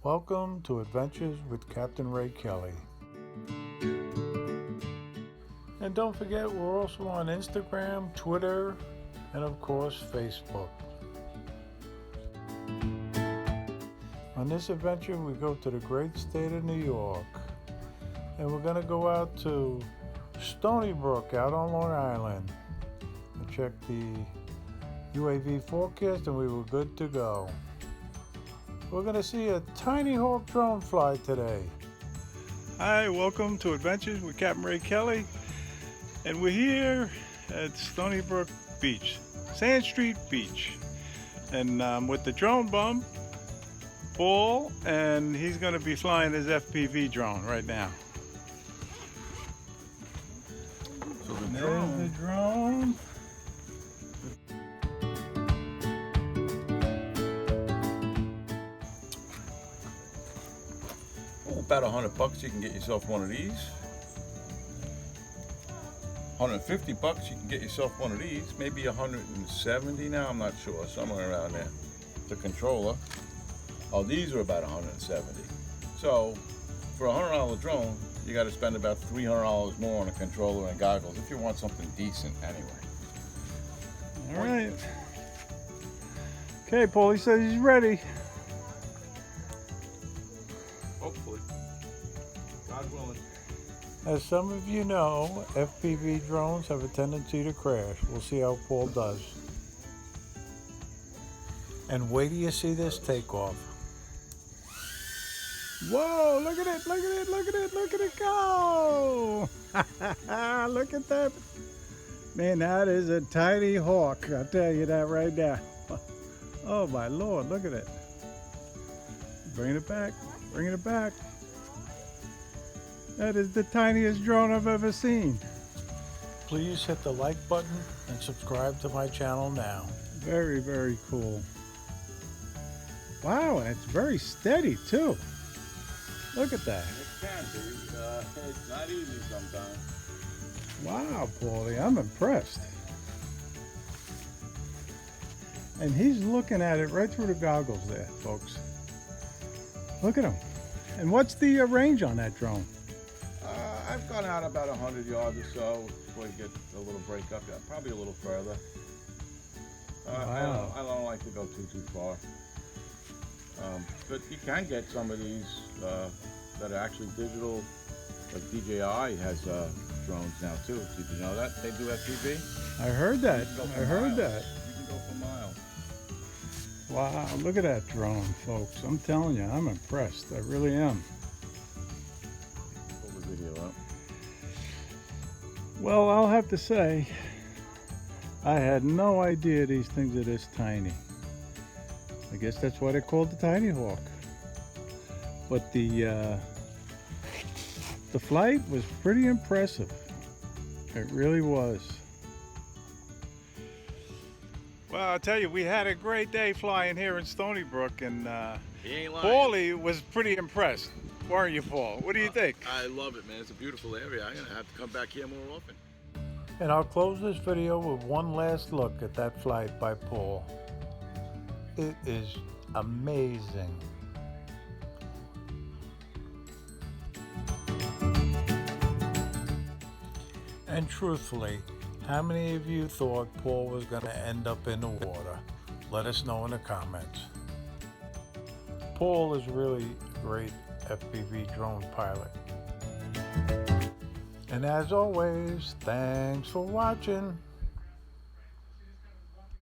Welcome to Adventures with Capt Ray Kelly. And don't forget, we're also on Instagram, Twitter, and of course, Facebook. On this adventure, we go to the great state of New York. And we're going to go out to Stony Brook out on Long Island. I checked the UAV forecast and we were good to go. We're going to see a Tiny Hawk drone fly today. Hi, welcome to Adventures with Capt Ray Kelly. And we're here at Stony Brook Beach, Sand Street Beach. And with the drone bum, Paul, and he's going to be flying his FPV drone right now. So There's the drone. About $100 you can get yourself one of these. $150 you can get yourself one of these. Maybe $170 now, I'm not sure, somewhere around there. The controller. Oh, these are about $170. So for a $100 drone, you got to spend about $300 more on a controller and goggles if you want something decent anyway. All right. Okay, Paul, he says he's ready. Hopefully. God willing. As some of you know, FPV drones have a tendency to crash. We'll see how Paul does. And wait till you see this takeoff. Whoa, look at it, look at it, look at it, look at it go! Look at that. Man, that is a Tiny Hawk. I'll tell you that right now. Oh my Lord, look at it. Bring it back, bring it back. That is the tiniest drone I've ever seen. Please hit the like button and subscribe to my channel now. Very, very cool. Wow, and it's very steady too. Look at that. It can be. It's not easy sometimes. Wow, Paulie, I'm impressed. And he's looking at it right through the goggles there, folks. Look at him. And what's the range on that drone? I've gone out about 100 yards or so before you get a little break up. Yeah, probably a little further. Wow. I don't like to go too far. But you can get some of these that are actually digital. Like DJI has drones now too. Did you know that? They do FPV. I heard that. I heard that. You can go for miles. Wow, look at that drone, folks. I'm telling you, I'm impressed. I really am. Pull the video up. Well, I'll have to say, I had no idea these things are this tiny. I guess that's why they're called the Tiny Hawk. But the flight was pretty impressive. It really was. Well, I'll tell you, we had a great day flying here in Stony Brook, and He ain't lying. Paulie was pretty impressed. Weren't you, Paul? What do you think? I love it, man. It's a beautiful area. I'm gonna have to come back here more often. And I'll close this video with one last look at that flight by Paul. It is amazing. And truthfully, how many of you thought Paul was going to end up in the water? Let us know in the comments. Paul is really a great FPV drone pilot. And as always, thanks for watching.